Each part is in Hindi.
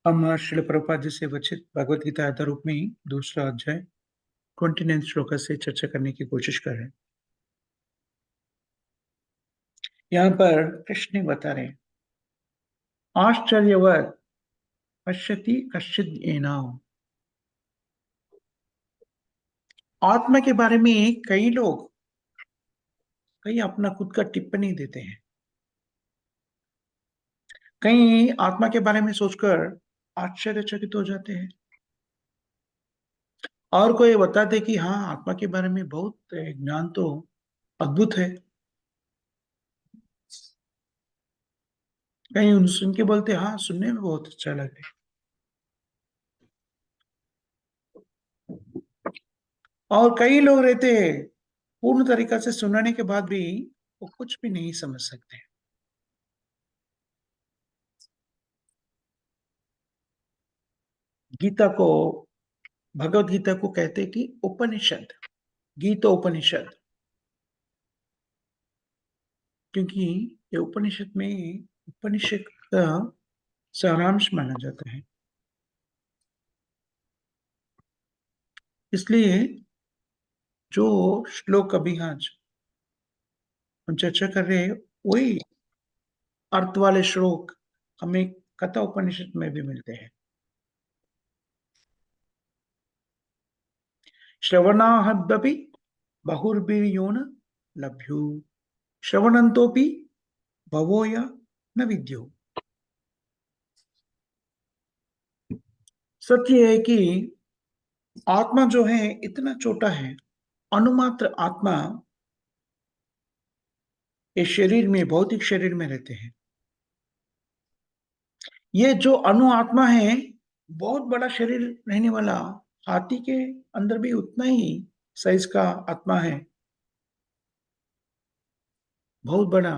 हम श्रील प्रभुपाद जी से वचित भगवत गीता आधार रूप में दूसरा अध्याय 29 श्लोक से चर्चा करने की कोशिश कर रहे हैं। यहाँ पर कृष्ण बता रहे हैं, आश्चर्यवत पश्यति कश्चिद एनाम। आत्मा के बारे में कई अपना खुद का टिप्पणी देते हैं, कई आत्मा के बारे में सोचकर आश्चर्यचकित हो जाते हैं, और कोई बताते कि हाँ, आत्मा के बारे में बहुत ज्ञान तो अद्भुत है। कहीं उन सुन के बोलते हाँ, सुनने में बहुत अच्छा लग रहा है। और कई लोग रहते हैं, पूर्ण तरीका से सुनने के बाद भी वो कुछ भी नहीं समझ सकते। गीता को, भगवत गीता को कहते हैं कि उपनिषद, गीता उपनिषद, क्योंकि ये उपनिषद में उपनिषद का सारांश माना जाता है। इसलिए जो श्लोक अभी आज हम चर्चा कर रहे हैं, वही अर्थ वाले श्लोक हमें कथा उपनिषद में भी मिलते हैं। श्रवणाहदपि बहुर्वीर्योन लभ्यु, श्रवणंतोपि भवो या न विद्यो। सत्य है कि आत्मा जो है इतना छोटा है, अणुमात्र आत्मा इस शरीर में, भौतिक शरीर में रहते हैं। ये जो अणु आत्मा है, बहुत बड़ा शरीर रहने वाला हाथी के अंदर भी उतना ही साइज का आत्मा है। बहुत बड़ा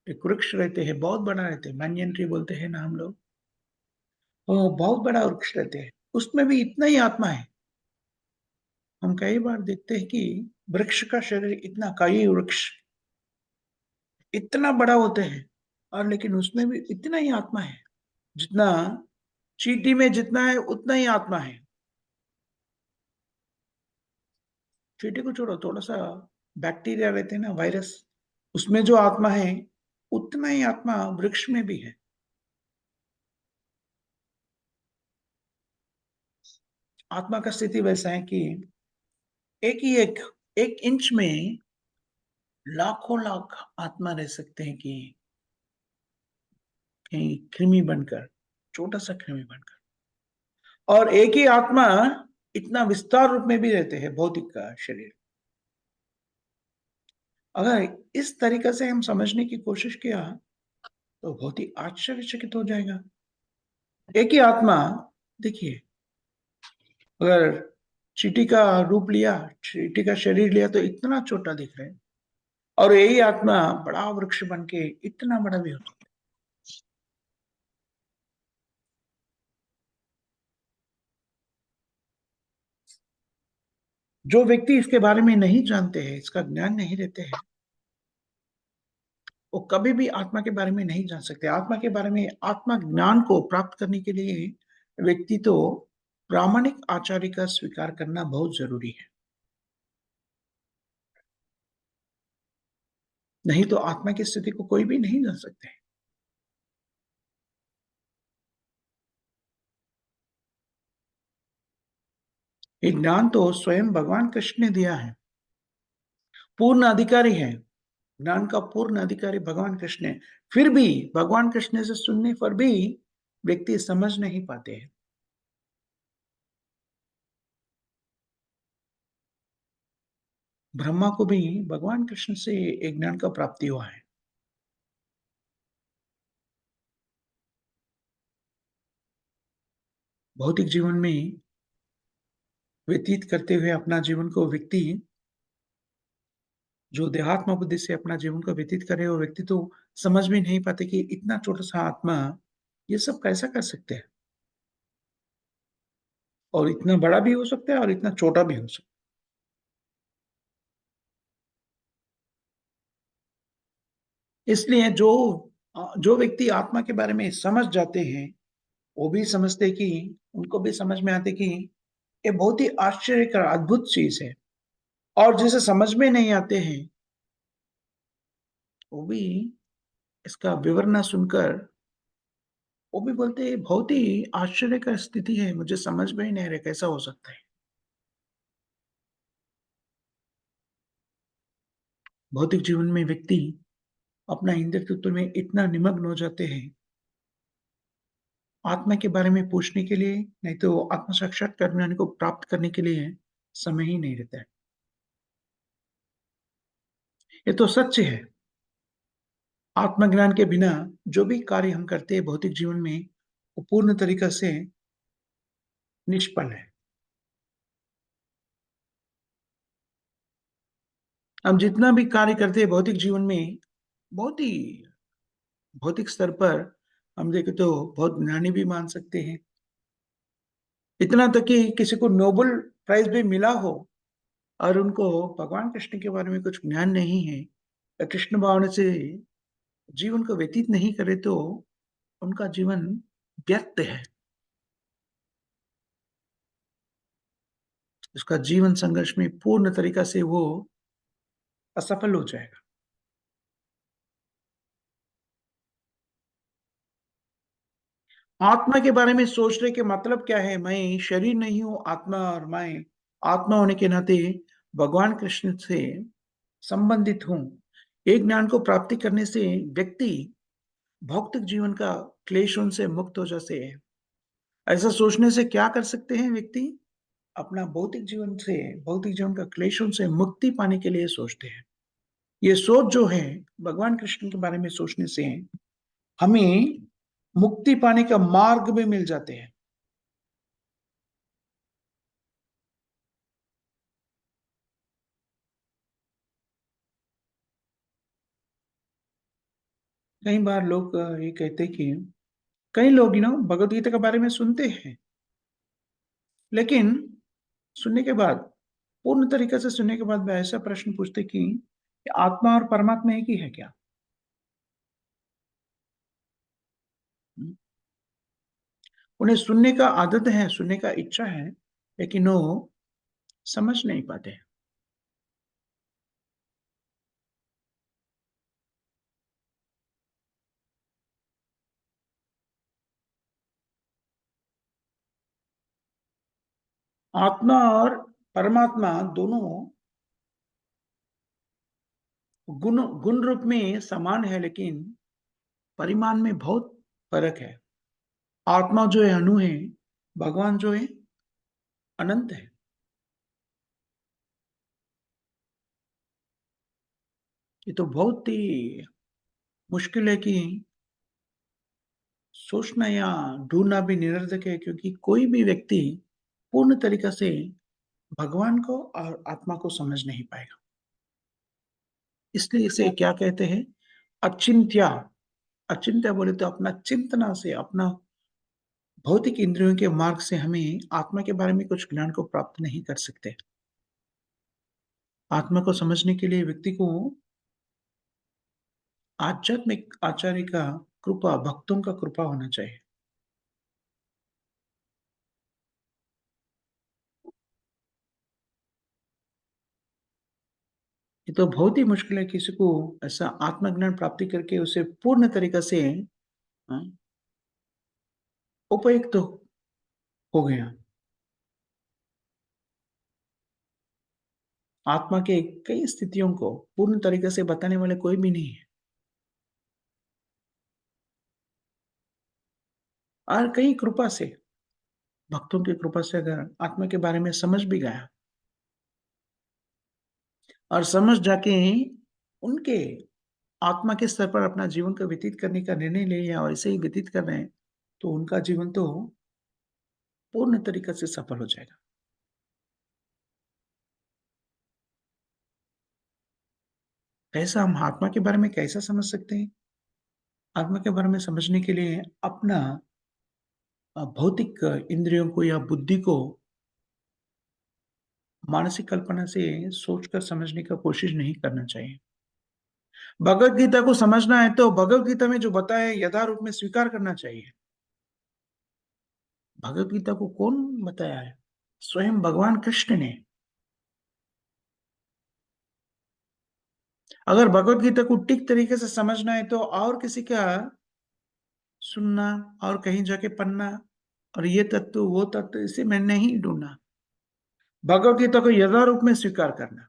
एक वृक्ष रहते हैं, बहुत बड़ा रहते हैं, मैनियन ट्री बोलते हैं ना हम लोग। वो बहुत बड़ा वृक्ष रहते हैं, उसमें भी इतना ही आत्मा है। हम कई बार देखते हैं कि वृक्ष का शरीर इतना, कई वृक्ष इतना बड़ा होते हैं, और लेकिन उसमें भी इतना ही आत्मा है। जितना चींटी में जितना है उतना ही आत्मा है। चींटी को छोड़ो, थोड़ा सा बैक्टीरिया रहते हैं ना, वायरस, उसमें जो आत्मा है उतना ही आत्मा वृक्ष में भी है। आत्मा का स्थिति वैसा है कि एक ही एक इंच में लाखों लाख आत्मा रह सकते हैं कि कहीं कृमि बनकर, छोटा सा कृमि बनकर, और एक ही आत्मा इतना विस्तार रूप में भी रहते हैं, भौतिक का शरीर। अगर इस तरीके से हम समझने की कोशिश किया तो बहुत ही आश्चर्यचकित हो जाएगा। एक ही आत्मा, देखिए, अगर चींटी का रूप लिया, चींटी का शरीर लिया तो इतना छोटा दिख रहा है, और यही आत्मा बड़ा वृक्ष बन के इतना बड़ा भी होता है। जो व्यक्ति इसके बारे में नहीं जानते हैं, इसका ज्ञान नहीं रहते हैं, वो कभी भी आत्मा के बारे में नहीं जान सकते। आत्मा के बारे में, आत्मा ज्ञान को प्राप्त करने के लिए व्यक्ति तो प्रामाणिक आचार्य का स्वीकार करना बहुत जरूरी है। नहीं तो आत्मा की स्थिति को कोई भी नहीं जान सकते। ये ज्ञान तो स्वयं भगवान कृष्ण ने दिया है, पूर्ण अधिकारी है। ज्ञान का पूर्ण अधिकारी भगवान कृष्ण है। फिर भी भगवान कृष्ण से सुनने पर भी व्यक्ति समझ नहीं पाते हैं। ब्रह्मा को भी भगवान कृष्ण से एक ज्ञान का प्राप्ति हुआ है। भौतिक जीवन में व्यतीत करते हुए अपना जीवन को व्यक्ति, जो देहात्म बुद्धि से अपना जीवन को व्यतीत करे, वो व्यक्ति तो समझ भी नहीं पाते कि इतना छोटा सा आत्मा ये सब कैसा कर सकते हैं, और इतना बड़ा भी हो सकता है और इतना छोटा भी हो सकता है। इसलिए जो व्यक्ति आत्मा के बारे में समझ जाते हैं, वो भी समझते कि उनको भी समझ में आते कि ये बहुत ही आश्चर्य का अद्भुत चीज़ है और जिसे समझ में नहीं आते हैं, वो भी इसका विवरण सुनकर वो भी बोलते हैं, बहुत ही आश्चर्य का स्थिति है, मुझे समझ में ही नहीं आ रहा कैसा हो सकता है। भौतिक जीवन में व्यक्ति अपना इंद्रिय में इतना निमग्न हो जाते हैं, आत्मा के बारे में पूछने के लिए, नहीं तो आत्म साक्षात्कार को प्राप्त करने के लिए समय ही नहीं रहता है। ये तो सच है। आत्मज्ञान के बिना जो भी कार्य हम करते हैं भौतिक जीवन में, वो पूर्ण तरीक़ा से निष्फल है। हम जितना भी कार्य करते हैं भौतिक जीवन में, बहुत ही भौतिक स्तर पर हम देखें तो बहुत ज्ञानी भी मान सकते हैं। इतना तक कि किसी को नोबेल प्राइज़ भी मिला हो और उनको भगवान कृष्ण के बारे में कुछ ज्ञान नहीं है या कृष्ण भावना से जीवन को व्यतीत नहीं करे तो उनका जीवन व्यर्थ है। उसका जीवन संघर्ष में पूर्ण तरीक़ा से वो असफल हो जाएगा। आत्मा के बारे में सोचने के मतलब क्या है? मैं शरीर नहीं हूँ आत्मा और मैं आत्मा होने के नाते भगवान कृष्ण से संबंधित हूँ। एक ज्ञान को प्राप्ति करने से व्यक्ति भौतिक जीवन का क्लेशों से मुक्त हो जाते हैं। ऐसा सोचने से क्या कर सकते हैं व्यक्ति? अपना भौतिक जीवन का क्लेशों से मुक्ति पाने के लिए सोचते हैं। ये सोच जो है भगवान कृष्ण के बारे में सोचने से हमें मुक्ति पाने का मार्ग भी मिल जाते हैं। कई बार लोग ये कहते हैं कि कई लोग भगवद गीता के बारे में सुनते हैं, लेकिन सुनने के बाद पूर्ण तरीके से सुनने के बाद मैं ऐसा प्रश्न पूछते कि आत्मा और परमात्मा एक ही है क्या? हुँ, उन्हें सुनने का आदत है, सुनने का इच्छा है, लेकिन वो समझ नहीं पाते हैं। आत्मा और परमात्मा दोनों गुण गुण रूप में समान है, लेकिन परिमाण में बहुत फ़र्क है। आत्मा जो है अणु है, भगवान जो है अनंत है। ये तो बहुत ही मुश्किल है कि सोचना या ढूँढना भी निरर्थक है क्योंकि कोई भी व्यक्ति पूर्ण तरीक़ा से भगवान को और आत्मा को समझ नहीं पाएगा। इसलिए इसे क्या कहते हैं? अचिंत्य। अचिंत्य बोले तो अपना चिंतना से, अपना भौतिक इंद्रियों के मार्ग से हमें आत्मा के बारे में कुछ ज्ञान को प्राप्त नहीं कर सकते। आत्मा को समझने के लिए व्यक्ति को आध्यात्मिक आचार्य का कृपा, भक्तों का कृपा होना चाहिए। ये तो बहुत ही मुश्किल है किसी को ऐसा आत्मज्ञान प्राप्ति करके उसे पूर्ण तरीक़ा से हाँ, उपयुक्त हो गया। आत्मा के कई स्थितियों को पूर्ण तरीके से बताने वाले कोई भी नहीं है और कई कृपा से, भक्तों की कृपा से अगर आत्मा के बारे में समझ भी गया और समझ जाके उनके आत्मा के स्तर पर अपना जीवन को व्यतीत करने का निर्णय ले लिया और ऐसे ही व्यतीत कर रहे हैं, तो उनका जीवन तो पूर्ण तरीके से सफल हो जाएगा। कैसा हम आत्मा के बारे में कैसे समझ सकते हैं? आत्मा के बारे में समझने के लिए अपना भौतिक इंद्रियों को या बुद्धि को मानसिक कल्पना से सोचकर समझने का कोशिश नहीं करना चाहिए। भगवत गीता को समझना है तो भगवत गीता में जो बताया है यथारूप में स्वीकार करना चाहिए। भगवत गीता को कौन बताया है? स्वयं भगवान कृष्ण ने। अगर भगवत गीता को ठीक तरीके से समझना है तो और किसी का सुनना और कहीं जाके पढ़ना और ये तत्व, वो तत्व, इसे मैं नहीं ढूँढना। भगवत गीता को यथारूप में स्वीकार करना,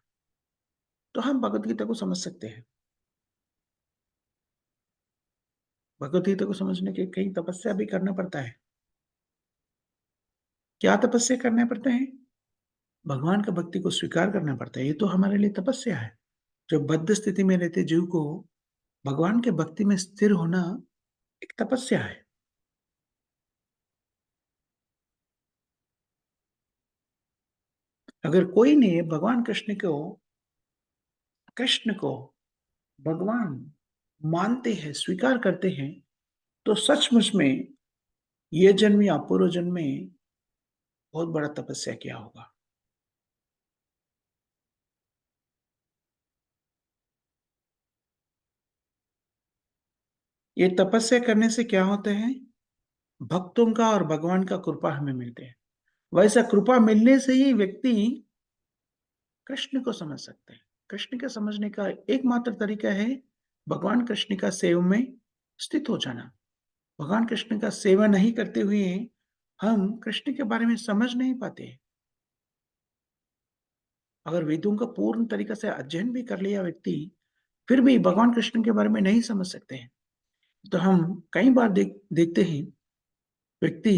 तो हम भगवत गीता को समझ सकते हैं। भगवत गीता को समझने के कई तपस्या भी करना पड़ता है। क्या तपस्या करने पड़ते हैं? भगवान का भक्ति को स्वीकार करना पड़ता है, ये तो हमारे लिए तपस्या है। जो बद्ध स्थिति में रहते जीव को भगवान के भक्ति में स्थिर होना एक तपस्या है। अगर कोई ने भगवान कृष्ण को भगवान मानते हैं, स्वीकार करते हैं, तो सचमुच में ये जन्म या पूर्व जन्म में बहुत बड़ा तपस्या किया होगा। ये तपस्या करने से क्या होता है? भक्तों का और भगवान का कृपा हमें मिलते हैं। वैसा कृपा मिलने से ही व्यक्ति कृष्ण को समझ सकते हैं। कृष्ण के समझने का एकमात्र तरीका है भगवान कृष्ण का सेव में स्थित हो जाना। भगवान कृष्ण का सेवा नहीं करते हुए हम कृष्ण के बारे में समझ नहीं पाते। अगर वेदों का पूर्ण तरीके से अध्ययन भी कर लिया व्यक्ति, फिर भी भगवान कृष्ण के बारे में नहीं समझ सकते हैं। तो हम कई बार देखते हैं व्यक्ति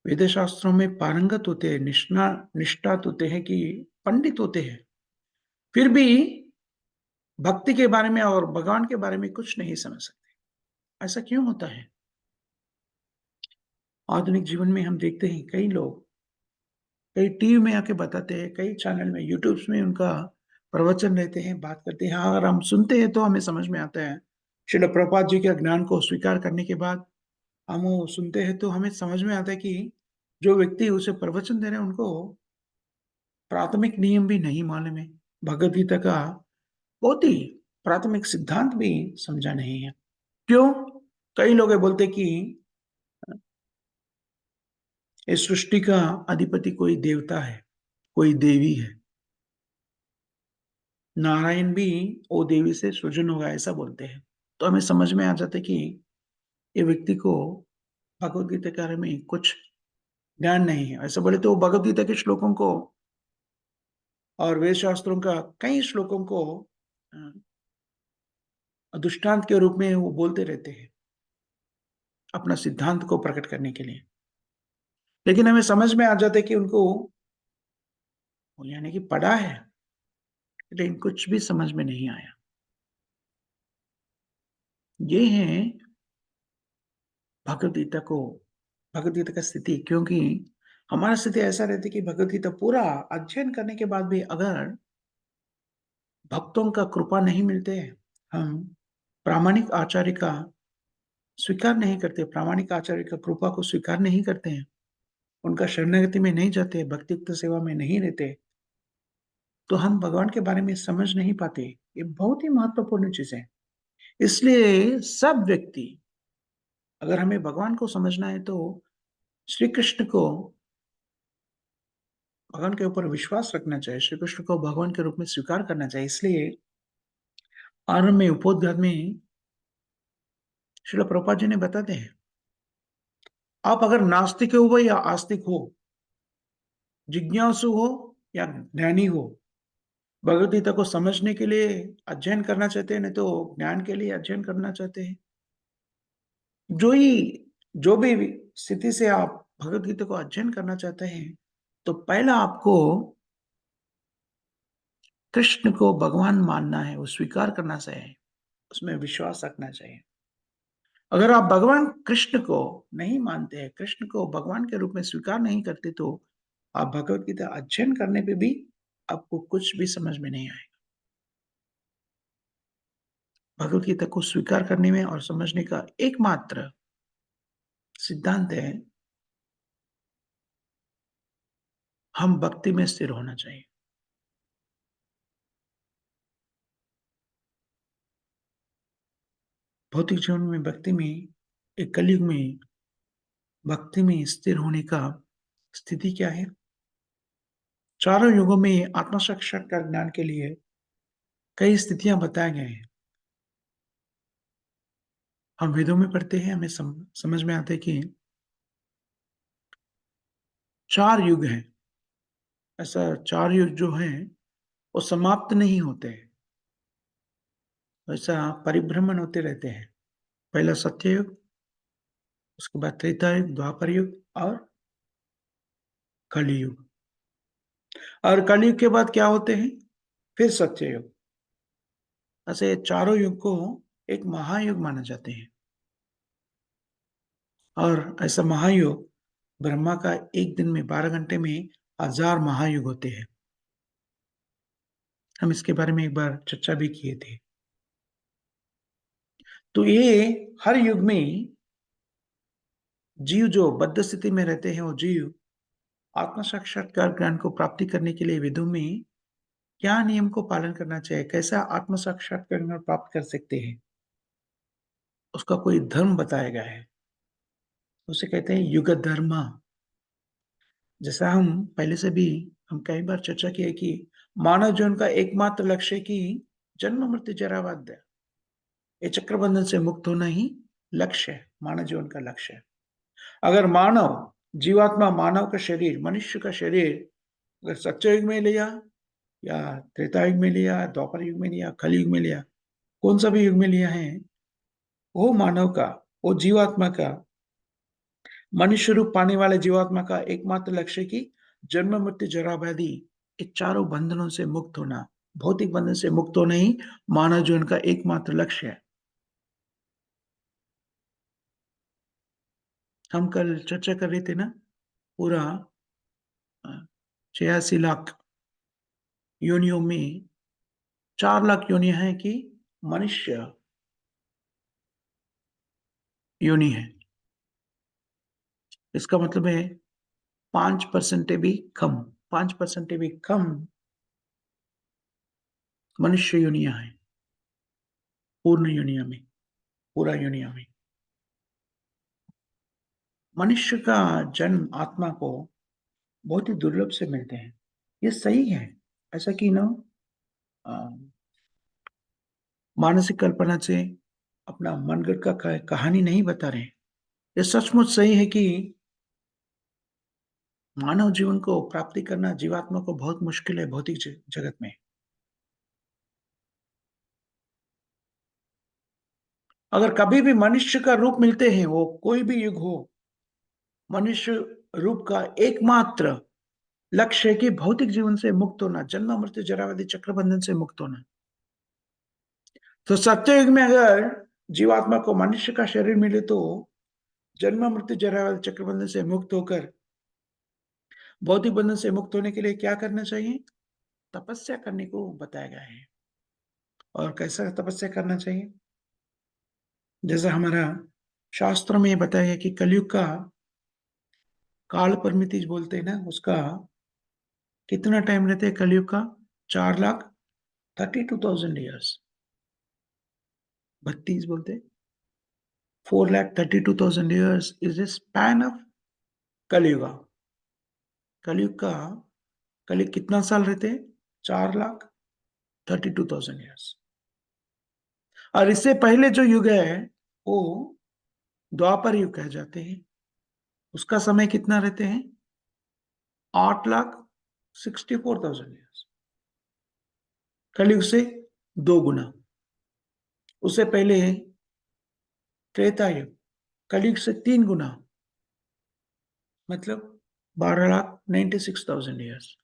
वेद शास्त्रों में पारंगत होते हैं, निष्ठात होते हैं कि पंडित होते हैं, फिर भी भक्ति के बारे में और भगवान के बारे में कुछ नहीं समझ सकते। ऐसा क्यों होता है? आधुनिक जीवन में हम देखते हैं कई लोग कई टीवी में आके बताते हैं, कई चैनल में, यूट्यूब्स में उनका प्रवचन रहते हैं, बात करते हैं। हाँ, अगर हम सुनते हैं तो हमें समझ में आता है। श्रील प्रभुपाद जी के ज्ञान को स्वीकार करने के बाद हम वो सुनते हैं तो हमें समझ में आता है कि जो व्यक्ति उसे प्रवचन दे रहे हैं उनको प्राथमिक नियम भी नहीं मालूम है। भगवद गीता का बहुत ही प्राथमिक सिद्धांत भी समझा नहीं है। क्यों? कई लोग ये बोलते कि इस सृष्टि का अधिपति कोई देवता है, कोई देवी है। नारायण भी वो देवी से सृजन होगा ऐसा बोलते हैं। तो हमें समझ में आ जाता है कि ये व्यक्ति को भगवद गीता के बारे में कुछ ज्ञान नहीं है। ऐसा बोले तो वो भगवद गीता के श्लोकों को और वेद शास्त्रों का कई श्लोकों को अ, दृष्टांत के रूप में वो बोलते रहते हैं, अपना सिद्धांत को प्रकट करने के लिए। लेकिन हमें समझ में आ जाता है कि उनको यानी कि पढ़ा है, लेकिन कुछ भी समझ में नहीं आया। ये है भगवद गीता को भगवद गीता का स्थिति, क्योंकि हमारा स्थिति ऐसा रहती है कि भगवद गीता पूरा अध्ययन करने के बाद भी अगर भक्तों का कृपा नहीं मिलते, हम प्रामाणिक आचार्य का स्वीकार नहीं करते, प्रामाणिक आचार्य का कृपा को स्वीकार नहीं करते हैं, उनका शरणागति में नहीं जाते, भक्तियुक्त सेवा में नहीं रहते, तो हम भगवान के बारे में समझ नहीं पाते। ये बहुत ही महत्वपूर्ण चीज़ है। इसलिए सब व्यक्ति, अगर हमें भगवान को समझना है तो श्री कृष्ण को भगवान के ऊपर विश्वास रखना चाहिए, श्री कृष्ण को भगवान के रूप में स्वीकार करना चाहिए। इसलिए आरंभ में उपोद्घात में श्रील प्रभुपाद जी ने बताते हैं, आप अगर नास्तिक हो या आस्तिक हो, जिज्ञासु हो या ज्ञानी हो, भगवद गीता को समझने के लिए अध्ययन करना चाहते हैं, नहीं तो ज्ञान के लिए अध्ययन करना चाहते हैं। जो ही जो भी स्थिति से आप भगवद गीता को अध्ययन करना चाहते हैं, तो पहला आपको कृष्ण को भगवान मानना है, वो स्वीकार करना चाहिए, उसमें विश्वास रखना चाहिए। अगर आप भगवान कृष्ण को नहीं मानते हैं, कृष्ण को भगवान के रूप में स्वीकार नहीं करते, तो आप भगवद गीता अध्ययन करने पे भी आपको कुछ भी समझ में नहीं आएगा। भगवद गीता को स्वीकार करने में और समझने का एकमात्र सिद्धांत है, हम भक्ति में स्थिर होना चाहिए। भौतिक जीवन में, भक्ति में, एक कलयुग में भक्ति में स्थिर होने का स्थिति क्या है? चारों युगों में आत्म साक्षात्कार ज्ञान के लिए कई स्थितियां बताए गए हैं। हम वेदों में पढ़ते हैं, हमें समझ में आता है कि 4 युग हैं। ऐसा 4 युग जो हैं, वो समाप्त नहीं होते हैं। ऐसा परिभ्रमण होते रहते हैं। पहला सत्ययुग, उसके बाद त्रेता युग, द्वापर युग और कलयुग। और कलयुग के बाद क्या होते हैं? फिर सत्ययुग। ऐसे चारों युग को एक महायुग माना जाते हैं। और ऐसा महायुग ब्रह्मा का एक दिन में 12 घंटे में 1000 महायुग होते हैं। हम इसके बारे में एक बार चर्चा भी किए थे। तो ये हर युग में जीव जो बद्ध स्थिति में रहते हैं, वो जीव आत्म साक्षात्कार ज्ञान को प्राप्ति करने के लिए वेदों में क्या नियम को पालन करना चाहिए, कैसा आत्म साक्षात्कार ज्ञान प्राप्त कर सकते हैं, उसका कोई धर्म बताया गया है। उसे कहते हैं युग धर्म। जैसा हम पहले से भी हम कई बार चर्चा की है कि मानव जीवन का एकमात्र लक्ष्य की जन्म मृत्यु जरा वाद्य, ये चक्रबंधन से मुक्त होना ही लक्ष्य है, मानव जीवन का लक्ष्य है। अगर मानव जीवात्मा मानव का शरीर, मनुष्य का शरीर अगर सत्य युग में लिया या त्रेता युग में लिया, द्वापर युग में लिया, कलयुग में लिया, कौन सा भी युग में लिया है, वो मानव का, वो जीवात्मा का, मनुष्य रूप पाने वाले जीवात्मा का एकमात्र लक्ष्य की जन्म मृत्यु जरा व्याधि, इन चारों बंधनों से मुक्त होना, भौतिक बंधन से मुक्त होना ही मानव जीवन का एकमात्र लक्ष्य है। हम कल चर्चा कर रहे थे ना, पूरा 86 लाख योनियों में 4 लाख योनियां हैं कि मनुष्य योनि है। इसका मतलब है 5% भी कम, 5% भी कम मनुष्य योनियां हैं पूर्ण योनिया में, पूरा योनिया में। मनुष्य का जन्म आत्मा को बहुत ही दुर्लभ से मिलते हैं। ये सही है। ऐसा कि ना अ, मानसिक कल्पना से अपना मनगढ़ का कहानी नहीं बता रहे हैं। ये सचमुच सही है कि मानव जीवन को प्राप्ति करना जीवात्मा को बहुत मुश्किल है भौतिक जगत में। अगर कभी भी मनुष्य का रूप मिलते हैं, वो कोई भी युग हो, मनुष्य रूप का एकमात्र लक्ष्य है कि भौतिक जीवन से मुक्त होना, जन्म मृत्यु जराव्याधि चक्रबंधन से मुक्त होना। तो सत्ययुग में अगर जीवात्मा को मनुष्य का शरीर मिले तो जन्म मृत्यु जराव्याधि चक्रबंधन से मुक्त होकर भौतिक बंधन से मुक्त होने के लिए क्या करना चाहिए? तपस्या करने को बताया गया है। और कैसा तपस्या करना चाहिए? जैसा हमारा शास्त्रों में बताया गया कि कलयुग का काल परिमिति बोलते हैं ना, उसका कितना टाइम रहता है कलयुग का? 4,32,000 ईयर्स। 32 बोलते, 4,32,000 years is a span of Kalyuga. कलयुग का कलयुग कितना साल रहते हैं? 4,32,000 ईयर्स। और इससे पहले जो युग है वो द्वापर युग कह जाते हैं। उसका समय कितना रहते हैं? 8,64,000 ईयर्स। कलयुग से 2 गुना। उससे पहले त्रेता युग, कलयुग से 3 गुना, मतलब 12,96,000 ईयर्स।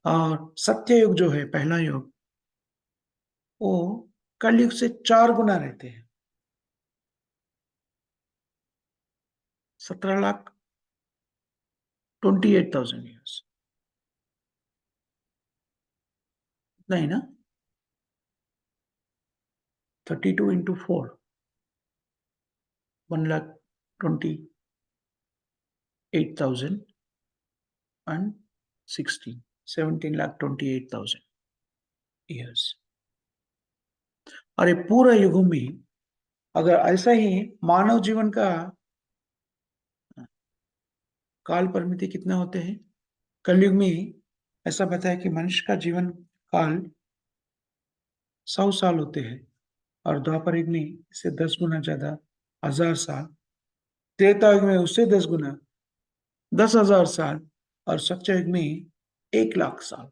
और सत्य युग जो है पहला युग, वो कलयुग से 4 गुना रहते हैं, 17,28,000 ईयर्स। नहीं ना, 32 into 4, 1,28,016, 17,28,000 ईयर्स। और ये पूरा युगों में अगर ऐसा ही मानव जीवन का काल परिमिति कितना होते हैं? कलयुग में ऐसा बताया कि मनुष्य का जीवन काल 100 साल होते हैं और द्वापर युग में इससे 10 गुना ज़्यादा 1000 साल, त्रेता युग में उससे 10 गुना 10,000 साल और सच्चा युग में 1 लाख साल।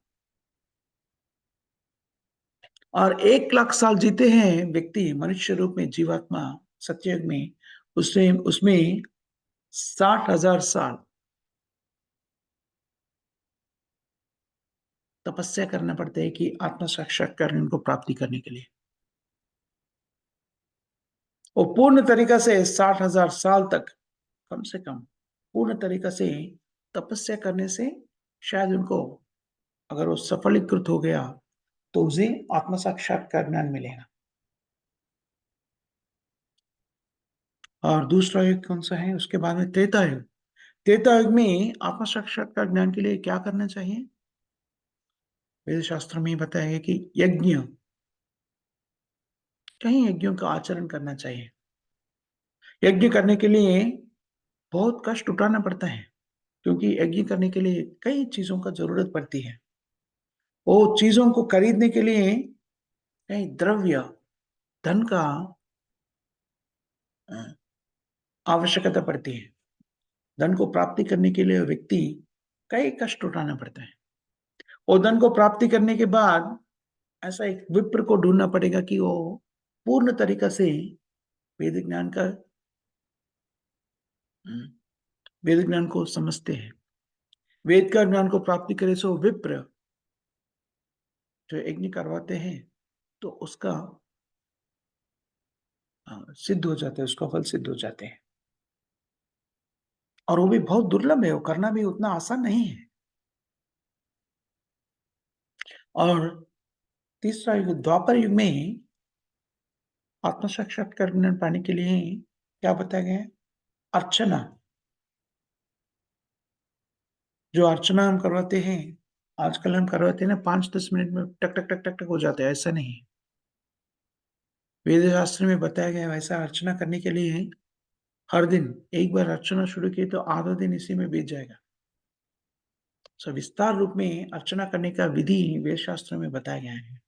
और 1 लाख साल जीते हैं व्यक्ति मनुष्य रूप में जीवात्मा सत्ययुग में, उससे उसमें 60,000 साल तपस्या करना पड़ता है कि आत्म साक्षात्कार उनको प्राप्ति करने के लिए। और पूर्ण तरीका से 60,000 साल तक कम से कम पूर्ण तरीका से तपस्या करने से शायद उनको अगर वो सफलीकृत हो गया तो उसे आत्म साक्षात्कार ज्ञान मिलेगा। और दूसरा युग कौन सा है? उसके बाद में त्रेता युग। त्रेता युग में आत्म साक्षात्कार ज्ञान के लिए क्या करना चाहिए? वेद शास्त्र में बताया है कि यज्ञ, कई यज्ञों का आचरण करना चाहिए। यज्ञ करने के लिए बहुत कष्ट उठाना पड़ता है, क्योंकि यज्ञ करने के लिए कई चीज़ों का ज़रूरत पड़ती है। वो चीज़ों को खरीदने के लिए कई द्रव्य, धन का अ, आवश्यकता पड़ती है। धन को प्राप्ति करने के लिए व्यक्ति कई कष्ट उठाना पड़ता है। और धन को प्राप्ति करने के बाद ऐसा एक विप्र को ढूँढना पड़ेगा कि वो पूर्ण तरीका से वेद ज्ञान का हुँ, वेद ज्ञान को समझते हैं। वेद का ज्ञान को प्राप्ति करे सो विप्र जो यज्ञ करवाते हैं, तो उसका सिद्ध हो जाता है, उसका फल सिद्ध हो जाते हैं। और वो भी बहुत दुर्लभ है, वो करना भी उतना आसान नहीं है। और तीसरा युग द्वापर युग में आत्म साक्षात्कार ज्ञान पाने के लिए क्या बताया गया है? अर्चना, जो अर्चना हम करवाते हैं, आजकल हम करवाते हैं ना 5-10 मिनट में टक, टक, टक, टक, टक हो जाता है, ऐसा नहीं। वेद शास्त्र में बताया गया है वैसा अर्चना करने के लिए हर दिन एक बार अर्चना शुरू की तो आधा दिन इसी में बीत जाएगा। विस्तार रूप में अर्चना करने का विधि वेद शास्त्र में बताया गया है।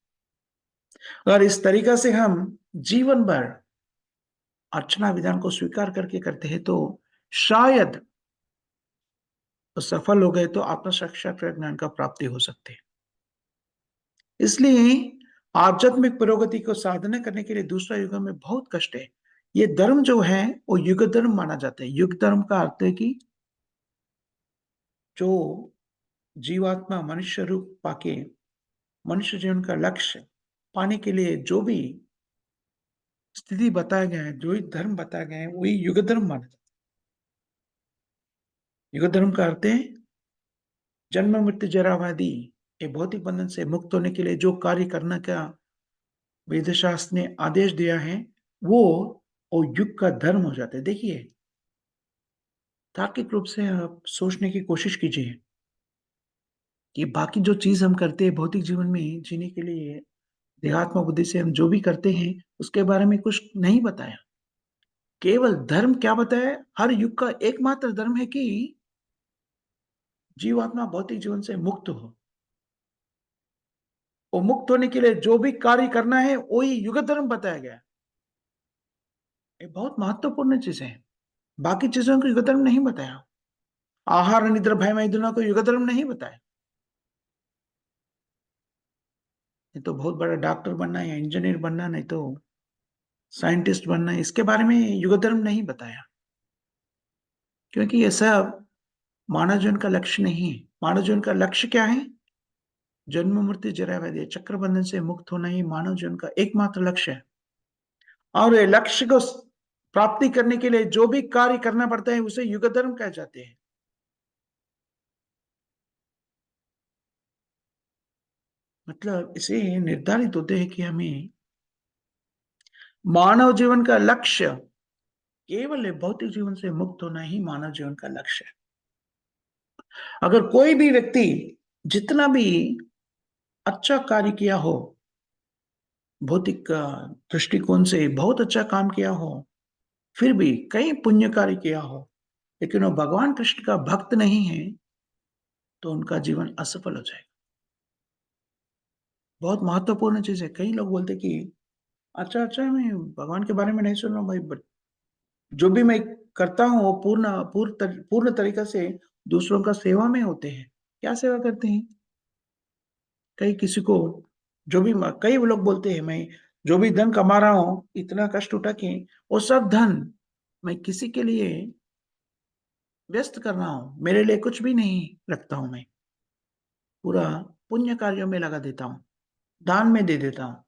और इस तरीका से हम जीवन भर अर्चना विधान को स्वीकार करके करते हैं तो शायद सफल हो गए तो आत्म साक्षात्कार ज्ञान का प्राप्ति हो सकती है। इसलिए आध्यात्मिक प्रगति को साधना करने के लिए दूसरा युग में बहुत कष्ट है। ये धर्म जो है वो युग धर्म माना जाता है। युग धर्म का अर्थ है कि जो जीवात्मा मनुष्य रूप पाके मनुष्य जीवन का लक्ष्य पाने के लिए जो भी स्थिति बताया गया है, जो भी धर्म बताया गया है, वही युग धर्म माना जाता है। युग धर्म का अर्थ है जन्म मृत्यु जरा व्याधि ये भौतिक बंधन से मुक्त होने के लिए जो कार्य करने का वेद शास्त्र ने आदेश दिया है, वो युग का धर्म हो जाता है। देखिए, तार्किक रूप से आप सोचने की कोशिश कीजिए कि बाकी जो चीज़ हम करते हैं भौतिक जीवन में जीने के लिए, देहात्म बुद्धि से हम जो भी करते हैं, उसके बारे में कुछ नहीं बताया। केवल धर्म क्या बताया है? हर युग का एकमात्र धर्म है कि जीवात्मा भौतिक जीवन से मुक्त हो। और मुक्त होने के लिए जो भी कार्य करना है, वही युग धर्म बताया गया है। ये बहुत महत्वपूर्ण चीज़ें हैं। बाकी चीज़ों को युग धर्म नहीं बताया। आहार, निद्रा, भय, मैथुना को युग धर्म नहीं बताया। नहीं तो बहुत बड़ा डॉक्टर बनना है या इंजीनियर बनना, नहीं तो साइंटिस्ट बनना है, इसके बारे में युग धर्म नहीं बताया। क्योंकि ये सब मानव जीवन का लक्ष्य नहीं है। मानव जीवन का लक्ष्य क्या है? जन्म, मृत्यु, जरा, व्याधि, चक्र बंधन से मुक्त होना ही मानव जीवन का एकमात्र लक्ष्य है। और ये लक्ष्य को प्राप्ति करने के लिए जो भी कार्य करना पड़ता है, उसे युग धर्म कहे जाते हैं। मतलब इसे निर्धारित होते हैं कि हमें मानव जीवन का लक्ष्य केवल भौतिक जीवन से मुक्त होना ही मानव जीवन का लक्ष्य है। अगर कोई भी व्यक्ति जितना भी अच्छा कार्य किया हो, भौतिक दृष्टिकोण से बहुत अच्छा काम किया हो, फिर भी कई पुण्य कार्य किया हो, लेकिन वो भगवान कृष्ण का भक्त नहीं है, तो उनका जीवन असफल हो जाएगा। बहुत महत्वपूर्ण चीज़ है। कई लोग बोलते कि अच्छा, अच्छा मैं भगवान के बारे में नहीं सुन रहा हूँ भाई, बट जो भी मैं करता हूँ वो पूर्ण तरीक़ा से दूसरों का सेवा में होते हैं। क्या सेवा करते हैं? कई किसी को जो भी कई लोग बोलते हैं मैं जो भी धन कमा रहा हूँ, इतना कष्ट उठा के वो सब धन मैं किसी के लिए व्यस्त कर रहा हूँ। मेरे लिए कुछ भी नहीं रखता हूँ मैं। पूरा पुण्य कार्यों में लगा देता हूँ, दान में दे देता हूँ।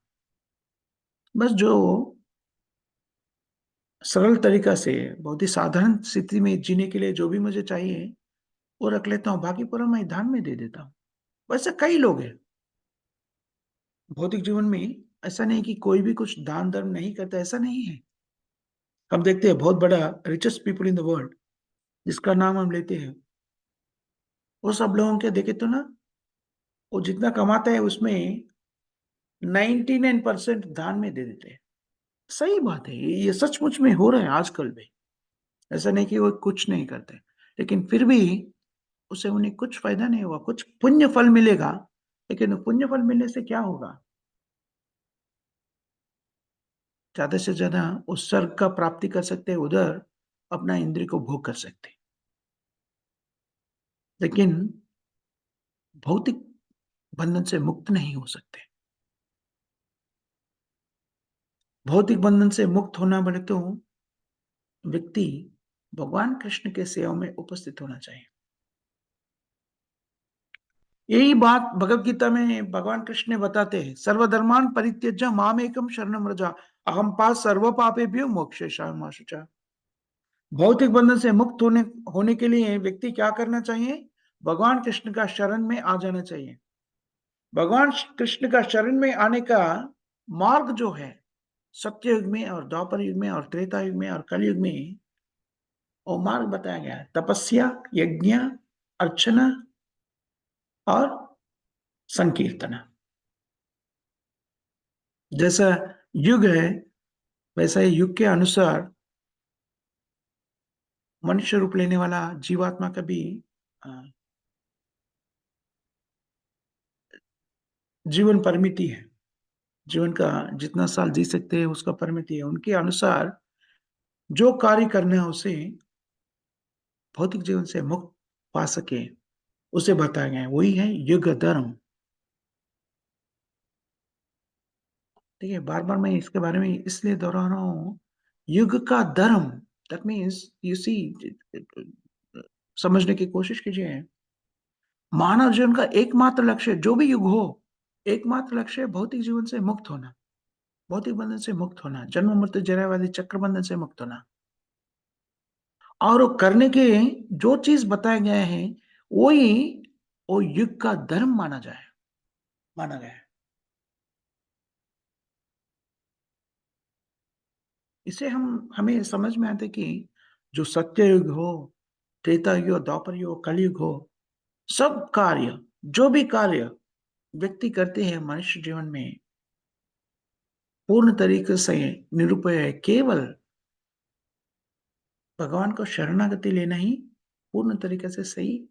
बस जो सरल तरीका से बहुत ही साधारण स्थिति में जीने के लिए जो भी मुझे चाहिए, वो रख लेता हूँ, बाकी पूरा मैं दान में दे देता हूँ। वैसे कई लोग हैं, भौतिक जीवन में ऐसा नहीं कि कोई भी कुछ दान-धर्म नहीं करता, ऐसा नहीं है। हम देखते हैं बहुत बड़ा richest people in the world जिसका नाम हम लेते हैं, वो सब लोगों के देखे तो ना, वो जितना कमाता है उसमें 99% दान में दे देते हैं। सही बात है, ये सचमुच में हो रहा है आजकल भी। ऐसा नहीं कि वो कुछ नहीं करते, लेकिन फिर भी उससे उन्हें कुछ फ़ायदा नहीं हुआ, कुछ पुण्य फल मिलेगा, लेकिन पुण्य फल मिलने से क्या होगा? ज़्यादा से ज़्यादा उस स्वर्ग का प्राप्ति कर सकते हैं, उधर अपना इंद्रिय को भोग कर सकते हैं। लेकिन भौतिक बंधन से मुक्त नहीं हो सकते। भौतिक बंधन से मुक्त होना बोले तो व्यक्ति भगवान कृष्ण के सेवा में उपस्थित होना चाहिए। यही बात भगवत गीता में भगवान कृष्ण ने बताते हैं, सर्वधर्मान् परित्यज्य मामेकं शरणं व्रज, अहं पास सर्व पापेभ्यो मोक्षयिष्यामि मा शुचः। भौतिक बंधन से मुक्त होने के लिए व्यक्ति क्या करना चाहिए? भगवान कृष्ण का शरण में आ जाना चाहिए। भगवान कृष्ण का शरण में आने का मार्ग जो है, सत्ययुग में और द्वापर युग में और त्रेता युग में और कलयुग में वो मार्ग बताया गया है। तपस्या, यज्ञ, अर्चना और संकीर्तन। जैसा युग है, वैसा ही युग के अनुसार मनुष्य रूप लेने वाला जीवात्मा का भी अ, जीवन परिमिति है। जीवन का जितना साल जी सकते हैं उसका परिमिति है। उनके अनुसार जो कार्य करना है उसे भौतिक जीवन से मुक्त पा सके, उसे बताया गया है। वही है युग धर्म। देखिए, बार-बार मैं इसके बारे में इसलिए दोहरा रहा हूँ, युग का धर्म दैट मीन्स यू सी समझने की कोशिश कीजिए। मानव जीवन का एकमात्र लक्ष्य जो भी युग हो, एकमात्र लक्ष्य है भौतिक जीवन से मुक्त होना, भौतिक बंधन से मुक्त होना, जन्म-मृत्यु जराव्याधि चक्र बंधन से मुक्त होना। और वो करने के जो चीज़ बताए गए हैं, वही वो युग का धर्म माना गया है। इससे हम हमें समझ में आता है कि जो सत्ययुग हो, त्रेता युग हो, द्वापर युग हो, कलयुग हो, सब कार्य, जो भी कार्य व्यक्ति करते हैं मनुष्य जीवन में, पूर्ण तरीके से निरुपय है। केवल भगवान को शरणागति लेना ही पूर्ण तरीके से सही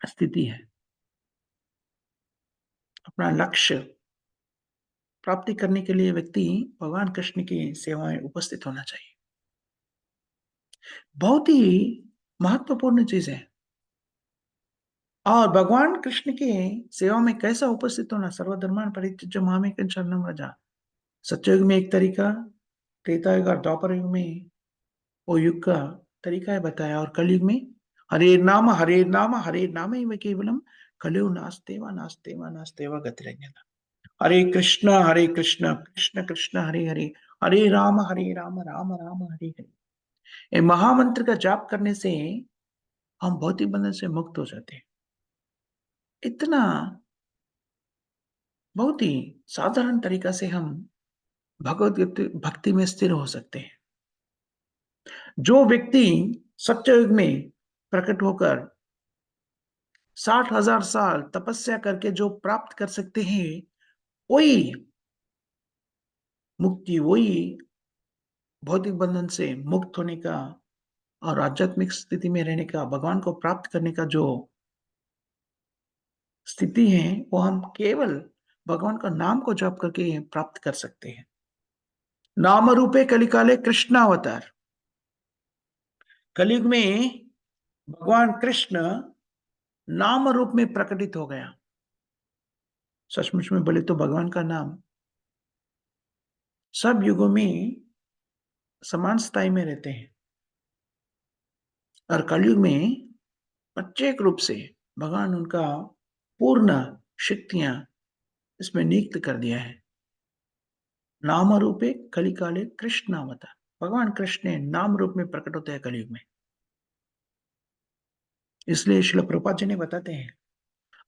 स्थिति है। अपना लक्ष्य प्राप्ति करने के लिए व्यक्ति भगवान कृष्ण की सेवा में उपस्थित होना चाहिए। बहुत ही महत्वपूर्ण चीज़ है। और भगवान कृष्ण की सेवा में कैसा उपस्थित होना? सर्वधर्मान् परित्यज्य मामेकं शरणं व्रज। सत्ययुग में एक तरीका, त्रेता युग और द्वापर युग में वो युग का तरीका है बताया, और कलयुग में हरे नाम हरेर्नामैव केवलम कलौ नास्त्येव नास्त्येव गतिरन्यथा। हरे कृष्ण कृष्ण कृष्ण हरे हरे, हरे राम राम राम हरे हरे। ये महामंत्र का जाप करने से हम भौतिक बंधन से मुक्त हो जाते हैं। इतना बहुत ही साधारण तरीका से हम भक्ति में स्थिर हो सकते हैं। जो व्यक्ति सत्ययुग में प्रकट होकर 60,000 साल तपस्या करके जो प्राप्त कर सकते हैं, वही मुक्ति वही भौतिक बंधन से मुक्त होने का और आध्यात्मिक स्थिति में रहने का, भगवान को प्राप्त करने का जो स्थिति है, वो हम केवल भगवान का नाम को जप करके प्राप्त कर सकते हैं। नाम रूपे कलिकाले कृष्णावतार। कलयुग में भगवान कृष्ण नाम रूप में प्रकटित हो गया। सचमुच में बोले तो भगवान का नाम सब युगों में समान स्थाई में रहते हैं और कलयुग में प्रत्येक रूप से भगवान उनका पूर्ण शक्तियां इसमें नियुक्त कर दिया है। नाम रूपे कलिकाले कृष्णावतार। भगवान कृष्ण नाम रूप में प्रकट होते हैं कलयुग में। इसलिए श्रील प्रभुपाद जी ने बताते हैं,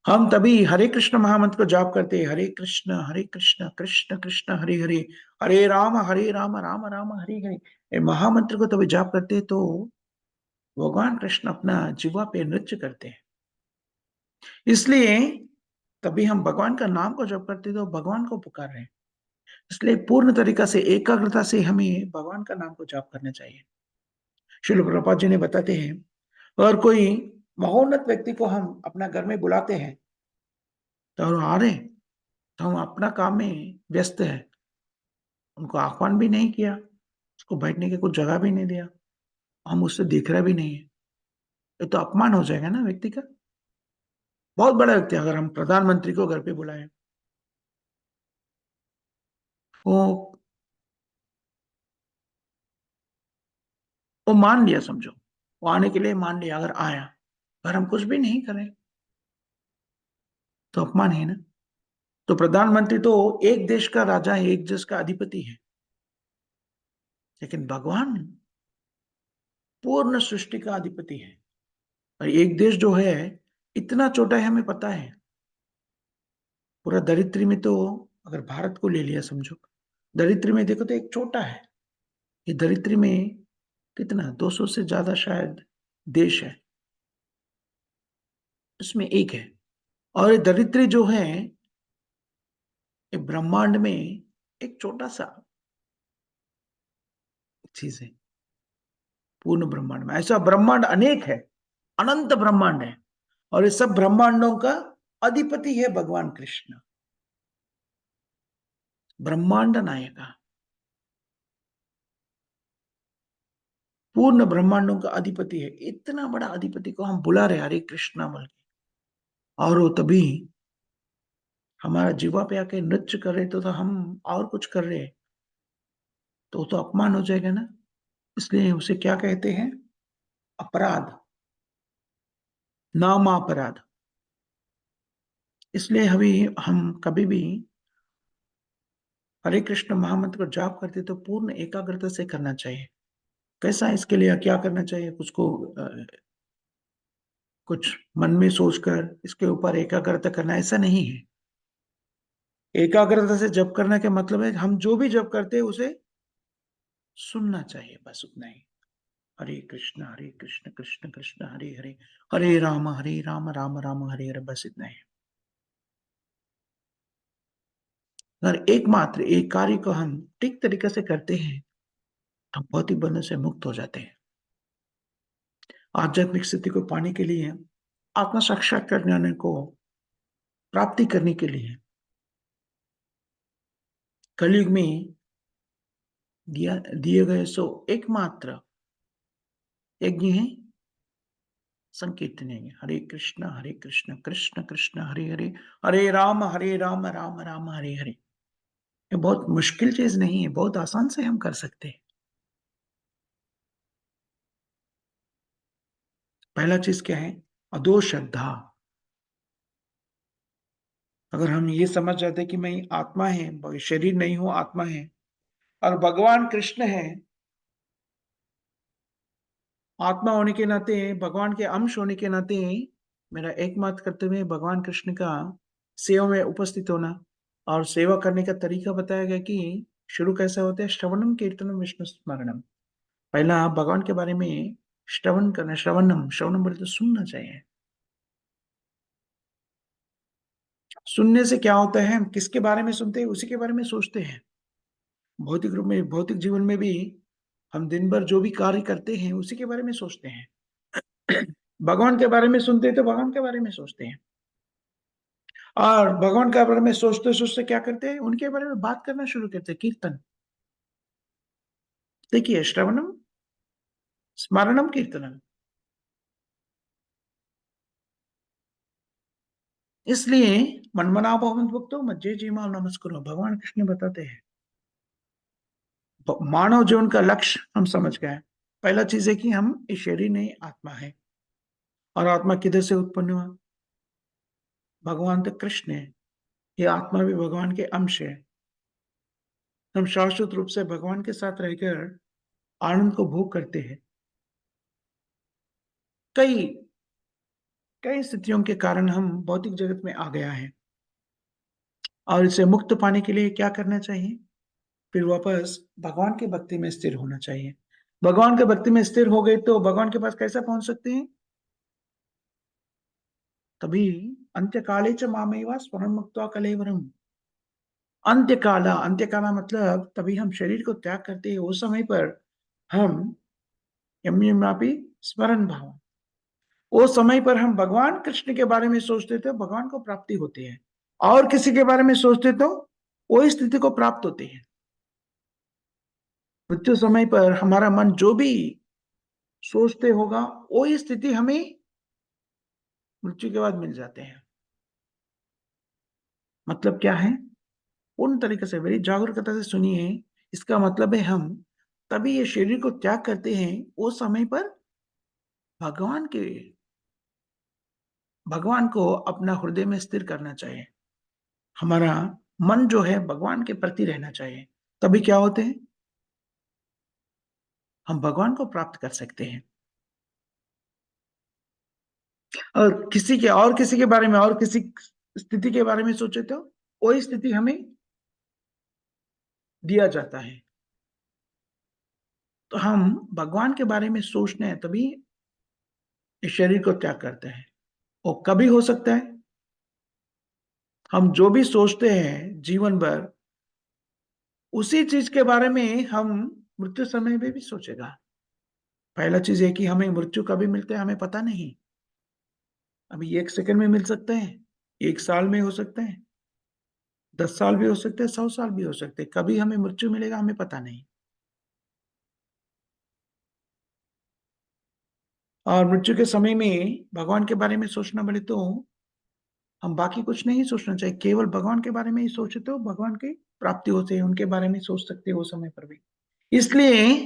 हम तभी हरे कृष्ण महामंत्र को जाप करते हैं, हरे कृष्ण कृष्ण कृष्ण हरे हरे, हरे राम राम राम हरे हरे। ये महामंत्र को तभी जाप करते हैं तो भगवान कृष्ण अपना जीवा पे नृत्य करते हैं। इसलिए तभी हम भगवान का नाम को जप करते हैं तो भगवान को पुकार रहे हैं। इसलिए पूर्ण तरीका से एकाग्रता से हमें भगवान का नाम को जाप करना चाहिए। श्रील प्रभुपाद जी ने बताते हैं, अगर कोई महोन्नत व्यक्ति को हम अपना घर में बुलाते हैं तो वो आ रहे हैं, तो हम अपना काम में व्यस्त है, उनको आह्वान भी नहीं किया, उसको बैठने की कुछ जगह भी नहीं दिया, हम उससे देख रहा भी नहीं है, ये तो अपमान हो जाएगा ना व्यक्ति का। बहुत बड़ा व्यक्ति, अगर हम प्रधानमंत्री को घर पे बुलाएं, वो वो मान लिया समझो, वो आने के लिए मान लिया, अगर आया, अगर हम कुछ भी नहीं करें तो अपमान है ना। तो प्रधानमंत्री तो एक देश का राजा है, एक देश का अधिपति है, लेकिन भगवान पूर्ण सृष्टि का अधिपति है। और एक देश जो है इतना छोटा है, हमें पता है। पूरा दरिद्री में तो, अगर भारत को ले लिया समझो, दरिद्री में देखो तो एक छोटा है। ये दरिद्री में कितना 200 से ज्यादा शायद देश है, इसमें एक है। और ये दरिद्री जो है, ये ब्रह्मांड में एक छोटा सा चीज है। पूर्ण ब्रह्मांड में ऐसा ब्रह्मांड अनेक है, अनंत ब्रह्मांड है, और ये सब ब्रह्मांडों का अधिपति है भगवान कृष्ण, ब्रह्मांड नायका, पूर्ण ब्रह्मांडों का अधिपति है। इतना बड़ा अधिपति को हम बुला रहे हरे कृष्णा बोल के, और वो तभी हमारा जीवा पे आके नृत्य कर रहे, तो हम और कुछ कर रहे तो वो तो अपमान हो जाएगा ना। इसलिए उसे क्या कहते हैं? अपराध, नामापराध। इसलिए हम कभी भी हरे कृष्ण महामंत्र को जाप करते तो पूर्ण एकाग्रता से करना चाहिए। कैसा है, इसके लिए क्या करना चाहिए? कुछ मन में सोचकर इसके ऊपर एकाग्रता करना, ऐसा नहीं है। एकाग्रता से जप करने का मतलब है हम जो भी जप करते हैं उसे सुनना चाहिए, बस उतना ही। हरे कृष्ण कृष्ण कृष्ण हरे हरे, हरे राम राम राम हरे हरे, बस इतना ही। अगर एकमात्र एक कार्य को हम ठीक तरीके से करते हैं, हम भौतिक बंधन से मुक्त हो जाते हैं। आध्यात्मिक स्थिति को पाने के लिए, आत्म साक्षात्कार ज्ञान को प्राप्ति करने के लिए कलयुग में दिए गए सो एकमात्र यज्ञ है संकीर्तन यज्ञ। हरे कृष्ण कृष्ण कृष्ण हरे हरे, हरे राम राम हरे हरे। ये बहुत मुश्किल चीज नहीं है, बहुत आसान से हम कर सकते हैं। पहला चीज क्या है? अदो श्रद्धा। अगर हम ये समझ जाते हैं कि मैं आत्मा है, शरीर नहीं हूं, आत्मा है, और भगवान कृष्ण है, आत्मा होने के नाते, भगवान के अंश होने के नाते, मेरा एकमात्र कर्तव्य भगवान कृष्ण का सेवा में उपस्थित होना। और सेवा करने का तरीका बताया गया कि शुरू कैसा होता है? श्रवणम कीर्तनम विष्णु स्मरणम। पहला आप भगवान के बारे में श्रवण करना, श्रवणम, श्रवणम बोले तो सुनना चाहिए। सुनने से क्या होता है? हम किसके बारे में सुनते हैं, उसी के बारे में सोचते हैं। भौतिक रूप में भौतिक जीवन में भी हम दिन भर जो भी कार्य करते हैं, उसी के बारे में सोचते हैं। भगवान के बारे में सुनते हैं, तो भगवान के बारे में सोचते हैं और भगवान के बारे में सोचते-सोचते क्या करते हैं, उनके बारे में बात करना शुरू करते हैं, कीर्तन। देखिए, श्रवणम, स्मरणम, कीर्तनम। इसलिए मन्मना भव मद्भक्तो मज्जे जीवाम नमस्कुरु भगवान कृष्ण बताते हैं। मानव जीवन का लक्ष्य हम समझ गए। पहला चीज़ है कि हम इस शरीर नहीं, आत्मा है और आत्मा किधर से उत्पन्न हुआ? भगवान तो कृष्ण है। ये आत्मा भी भगवान के अंश है। हम शाश्वत रूप से भगवान के साथ रहकर आनंद को भोग करते हैं। कई कई स्थितियों के कारण हम भौतिक जगत में आ गया है और इसे मुक्त पाने के लिए क्या करना चाहिए? फिर वापस भगवान की भक्ति में स्थिर होना चाहिए। भगवान की भक्ति में स्थिर हो गए तो भगवान के पास कैसे पहुँच सकते हैं? तभी अंत्यकाले च मामेव स्मरन् मुक्त्वा कलेवरम्। अंत्यकाला मतलब तभी हम शरीर को त्याग करते हैं, उस समय पर हम यम्यमापि स्मरन् भाव। उस समय पर हम भगवान कृष्ण के बारे में सोचते थे, भगवान को प्राप्ति होती है। और किसी के बारे में सोचते तो वही स्थिति को प्राप्त होती है। मृत्यु समय पर हमारा मन जो भी सोचते होगा, वही स्थिति हमें मृत्यु के बाद मिल जाते हैं। मतलब क्या है? पूर्ण तरीके से मेरी जागरूकता से सुनिए। इसका मतलब है हम तभी ये शरीर को त्याग करते हैं, वो समय पर भगवान के भगवान को अपना हृदय में स्थिर करना चाहिए। हमारा मन जो है भगवान के प्रति रहना चाहिए। तभी क्या होते हैं? हम भगवान को प्राप्त कर सकते हैं। और किसी के बारे में और किसी स्थिति के बारे में सोचे तो वही स्थिति हमें दिया जाता है। तो हम भगवान के बारे में सोचते हैं तभी इस शरीर को त्याग करते हैं। वो कभी हो सकता है, हम जो भी सोचते हैं जीवन भर, उसी चीज के बारे में हम मृत्यु समय में भी सोचेगा। पहला चीज है कि हमें मृत्यु कभी मिलता है हमें पता नहीं। अभी 1 सेकंड में मिल सकते हैं, 1 साल में हो सकते हैं, 10 साल भी हो सकते हैं, 100 साल भी हो सकते हैं। कभी हमें मृत्यु मिलेगा हमें पता नहीं। और मृत्यु के समय में भगवान के बारे में सोचना बोले तो हम बाकी कुछ नहीं सोचना चाहिए, केवल भगवान के बारे में ही सोचे तो भगवान की प्राप्ति होती है, उनके बारे में सोच सकते हैं वो समय पर भी। इसलिए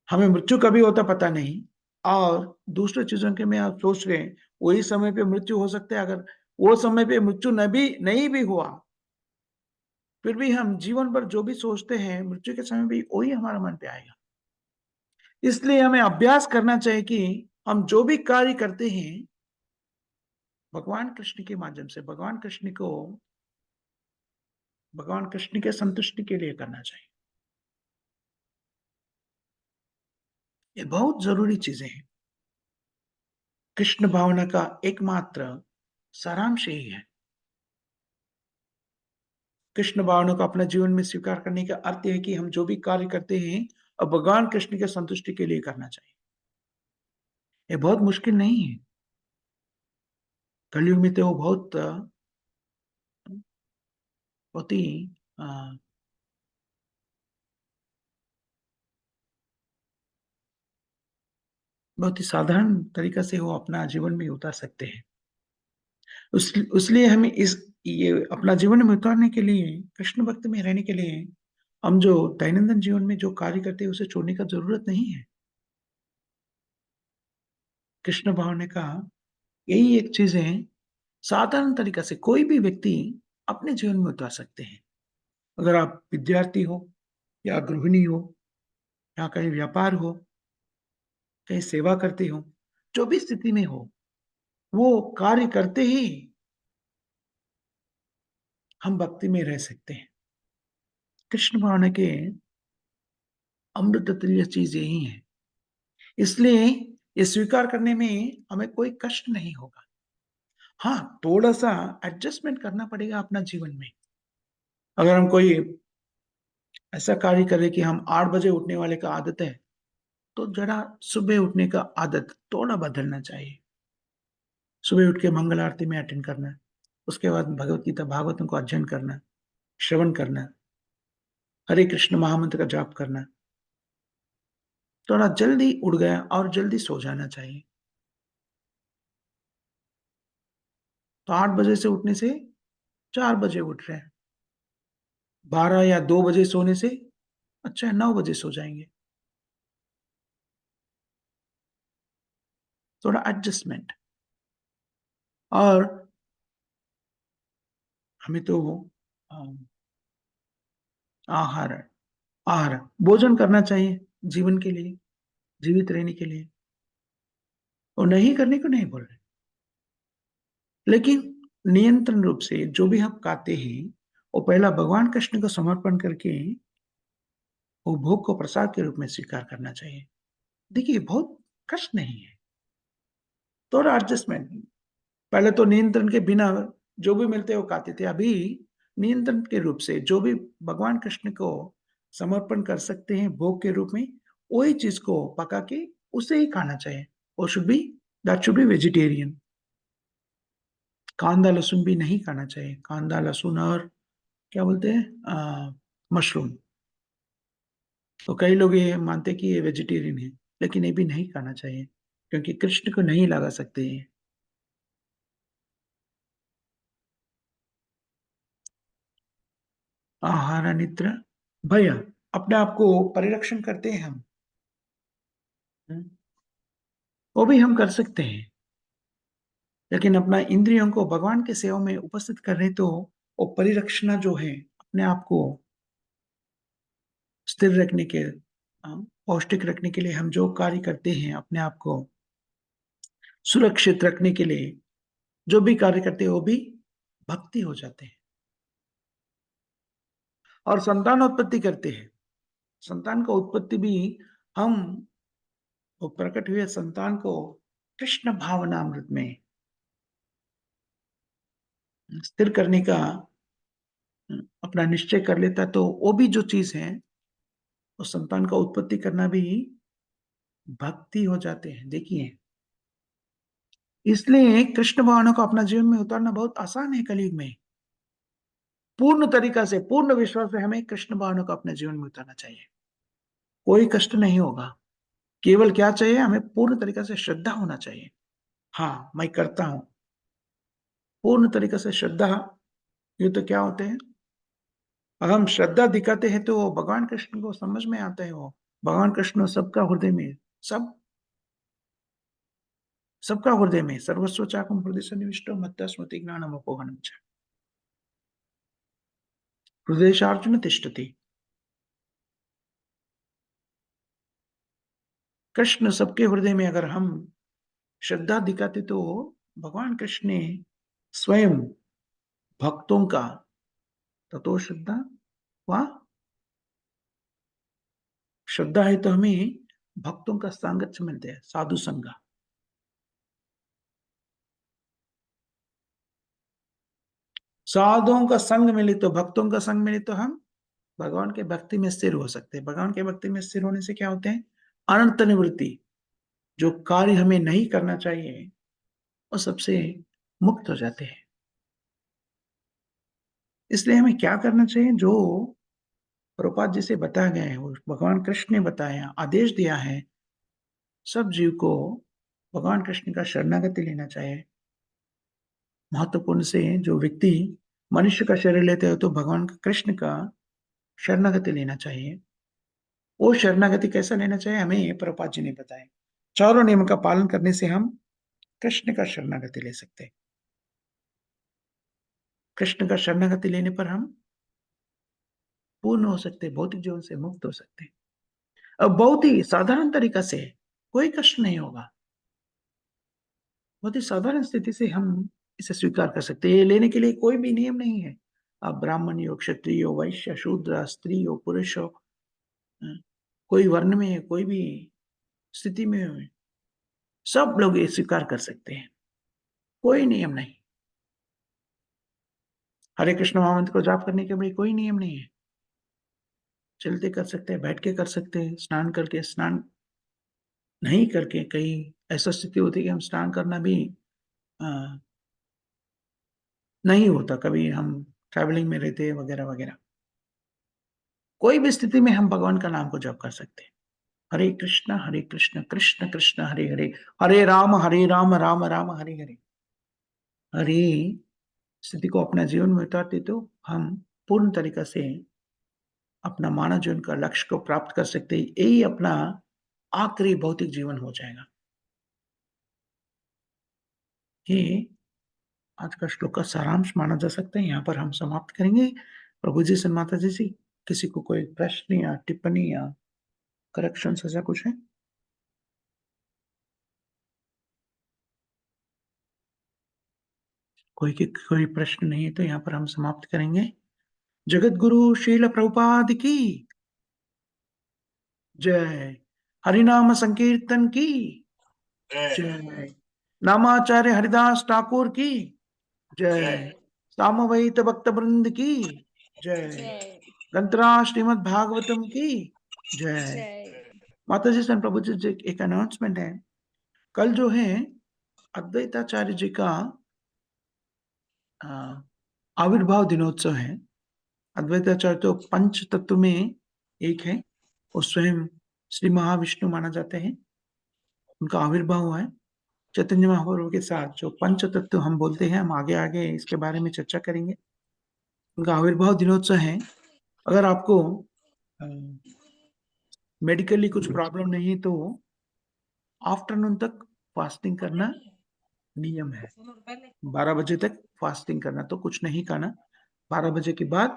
हमें मृत्यु कभी होता पता नहीं और दूसरे चीज़ों के में आप सोच रहे हैं, वही समय पे मृत्यु हो सकता है, अगर वो समय पे मृत्यु नहीं भी हुआ, फिर भी हम जीवन भर जो भी सोचते हैं, मृत्यु के समय भी वही हमारे मन पे आएगा। इसलिए हमें अभ्यास करना चाहिए कि हम जो भी कार्य करते हैं, भगवान कृष्ण के माध्यम से भगवान कृष्ण के संतुष्टि के लिए करना चाहिए। ये बहुत ज़रूरी चीज़ें हैं। कृष्ण भावना का एकमात्र सारांश यही है। कृष्ण भावना को अपने जीवन में स्वीकार करने का अर्थ है कि हम जो भी कार्य करते हैं भगवान कृष्ण के संतुष्टि के लिए करना चाहिए। ये बहुत मुश्किल नहीं है। कलयुग में तो वो बहुत ही अ, बहुत ही साधारण तरीक़ा से वो अपना जीवन में उतार सकते हैं। इसलिए हमें इस ये अपना जीवन में उतारने के लिए, कृष्ण भक्ति में रहने के लिए, हम जो दैनंदिन जीवन में जो कार्य करते हैं, उसे छोड़ने का ज़रूरत नहीं है। कृष्ण भावना का यही एक चीज़ है, साधारण तरीक़ा से कोई भी व्यक्ति अपने जीवन में उतार सकते हैं। अगर आप विद्यार्थी हो या गृहिणी हो या कहीं व्यापार हो, कहीं सेवा करते हो, जो भी स्थिति में हो, वो कार्य करते ही हम भक्ति में रह सकते हैं। कृष्ण भावना के अमृत तुल्य चीज़ यही है। इसलिए ये स्वीकार करने में हमें कोई कष्ट नहीं होगा। हाँ, थोड़ा-सा एडजस्टमेंट करना पड़ेगा अपना जीवन में। अगर हम कोई ऐसा कार्य करें कि हम 8 बजे उठने वाले का आदत है, तो ज़रा सुबह उठने का आदत थोड़ा बदलना चाहिए। सुबह उठ के मंगल आरती में अटेंड करना, उसके बाद भगवत गीता, भागवतम को अध्ययन करना, श्रवण करना, हरे कृष्ण महामंत्र का जाप करना। थोड़ा जल्दी उठ गया और जल्दी सो जाना चाहिए। तो 8 बजे से उठने से 4 बजे उठ रहे हैं। 12 या 2 बजे सोने से अच्छा है 9 बजे सो जाएँगे। थोड़ा एडजस्टमेंट और हमें तो अ, आहार आहार, भोजन करना चाहिए जीवन के लिए, जीवित रहने के लिए और नहीं करने को नहीं बोल रहे। लेकिन नियंत्रण रूप से जो भी हम खाते हैं, वो पहला भगवान कृष्ण को समर्पण करके वो भोग को प्रसाद के रूप में स्वीकार करना चाहिए। देखिए बहुत कष्ट नहीं है, थोड़ा एडजस्टमेंट पहले तो नियंत्रण के बिना जो भी मिलते वो खाते थे। अभी नियंत्रण के रूप से जो भी भगवान कृष्ण को समर्पण कर सकते हैं भोग के रूप में, वही चीज़ को पका के उसे ही खाना चाहिए। वो should be that should be vegetarian. कांदा, लहसुन भी नहीं खाना चाहिए। कांदा, लहसुन और क्या बोलते हैं मशरूम। तो कई लोग ये मानते हैं कि ये वेजिटेरियन है, लेकिन ये भी नहीं खाना चाहिए, क्योंकि कृष्ण को नहीं लगा सकते ये। आहार अनिद्रा भय अपने आप को परिरक्षण करते हैं हम। हुँ, वो भी हम कर सकते हैं, लेकिन अपना इंद्रियों को भगवान की सेवा में उपस्थित कर रहे तो वो परिरक्षणा जो है, अपने आप को स्थिर रखने के पौष्टिक रखने के लिए हम जो कार्य करते हैं, अपने आप को सुरक्षित रखने के लिए जो भी कार्य करते हैं, वो भी भक्ति हो जाते हैं और संतानोत्पत्ति करते हैं। संतान का उत्पत्ति भी हम वो प्रकट हुए संतान को कृष्ण भावनामृत में स्थिर करने का अपना निश्चय कर लेता है, तो वो भी जो चीज़ है, उस संतान का उत्पत्ति करना भी भक्ति हो जाते हैं। देखिए, इसलिए कृष्ण भावना को अपना जीवन में उतारना बहुत आसान है कलयुग में। पूर्ण तरीका से, पूर्ण विश्वास से हमें कृष्ण भावना को अपने जीवन में उतारना चाहिए। कोई कष्ट नहीं होगा। केवल क्या चाहिए? हमें पूर्ण तरीके से श्रद्धा होना चाहिए। हाँ, मैं करता हूँ। पूर्ण तरीके से श्रद्धा ये तो क्या होते हैं? अगर हम श्रद्धा दिखाते हैं तो भगवान कृष्ण को समझ में आता है वो। भगवान कृष्ण सबका हृदय में सब सबका हृदय में सर्वस्व चाकं हृदय सन्निविष्टो मत्तः स्मृति ज्ञानम् अपोहनम् च। हृदयेशार्जुन तिष्ठति। कृष्ण सबके हृदय में अगर हम श्रद्धा दिखाते तो भगवान कृष्ण ने स्वयं भक्तों का ततो श्रद्धा व श्रद्धा है तो हमें भक्तों का सांगत्य मिलता है, साधु संग। साधुओं का संग मिले तो भक्तों का संग मिले तो हम भगवान के भक्ति में स्थिर हो सकते हैं। भगवान के भक्ति में स्थिर होने से क्या होते हैं? अनंत निवृत्ति, जो कार्य हमें नहीं करना चाहिए, वो सबसे मुक्त हो जाते हैं। इसलिए हमें क्या करना चाहिए? जो प्रभुपाद जी से बताया गया है, वो भगवान कृष्ण ने बताया, आदेश दिया है, सब जीव को भगवान कृष्ण का शरणागति लेना चाहिए। महत्वपूर्ण से जो व्यक्ति मनुष्य का शरीर लेते हो तो भगवान कृष्ण का शरणागति लेना चाहिए। वो शरणागति कैसा लेना चाहिए हमें प्रभुपाद जी ने बताया। चारों नियम का पालन करने से हम कृष्ण का शरणागति ले सकते हैं। कृष्ण का शरणागति लेने पर हम पूर्ण हो सकते हैं, भौतिक जीवन से मुक्त हो सकते हैं। अब बहुत ही साधारण तरीका से कोई कष्ट नहीं होगा। बहुत ही साधारण स्थिति से हम इसे स्वीकार कर सकते हैं। ये लेने के लिए कोई भी नियम नहीं है। आप ब्राह्मण हो, क्षत्रिय हो, वैश्य, शूद्र, स्त्री हो, पुरुष हो, अ, कोई वर्ण में है, कोई भी स्थिति में हो, सब लोग ये स्वीकार कर सकते हैं। कोई नियम नहीं। हरे कृष्ण महामंत्र को जाप करने के लिए कोई नियम नहीं है। चलते कर सकते हैं, बैठ के कर सकते हैं, स्नान करके, स्नान नहीं करके कई ऐसा स्थिति होती है कि हम स्नान करना भी अ, नहीं होता, कभी हम ट्रैवलिंग में रहते हैं वगैरह-वगैरह। कोई भी स्थिति में हम भगवान का नाम को जप कर सकते हैं। हरे कृष्ण, कृष्ण कृष्ण हरे हरे, हरे राम, राम राम हरे हरे। और ये स्थिति को अपने जीवन में उतारते तो हम पूर्ण तरीक़ा से अपना मानव जीवन का लक्ष्य को प्राप्त कर सकते हैं। यही अपना आखिरी भौतिक जीवन हो जाएगा। ये आज का श्लोक का सारांश माना जा सकता है, यहाँ पर हम समाप्त करेंगे। प्रभु जी से माताजी से किसी को कोई प्रश्न या टिप्पणी या करेक्शंस ऐसा कुछ है? कोई प्रश्न नहीं है तो यहाँ पर हम समाप्त करेंगे। जगत गुरु श्रील प्रभुपाद की जय। हरिनाम संकीर्तन की जय। नामाचार्य हरिदास ठाकुर की जय। सामवेद भक्त वृंद की जय। जय ग्रंथरा श्रीमद् भागवतम की जय। जय। माता जी सन प्रभु जी एक अनाउंसमेंट है। कल जो है अद्वैताचार्य जी का अ, आविर्भाव दिनोत्सव है। अद्वैताचार्य तो पंच तत्व में एक है। वो स्वयं श्री महाविष्णु माना जाते हैं। उनका आविर्भाव हुआ है। चैतन्य महाप्रभु के साथ जो पंच तत्व हम बोलते हैं, हम आगे-आगे इसके बारे में चर्चा करेंगे। उनका आविर्भाव दिनोत्सव है। अगर आपको अ, मेडिकली कुछ प्रॉब्लम नहीं है तो आफ्टरनून तक फास्टिंग करना नियम है। 12 बजे तक फास्टिंग करना, तो कुछ नहीं खाना। 12 बजे के बाद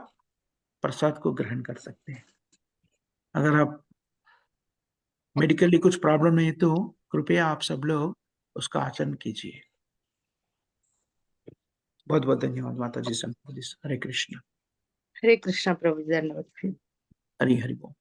प्रसाद को ग्रहण कर सकते हैं। अगर आप मेडिकली कुछ प्रॉब्लम नहीं है तो कृपया आप सब लोग उसका आचरण कीजिए। बहुत-बहुत धन्यवाद माता जी, संत जी। हरे कृष्ण। हरे कृष्णा प्रभु जी, धन्यवाद। हरि, हरि बोल।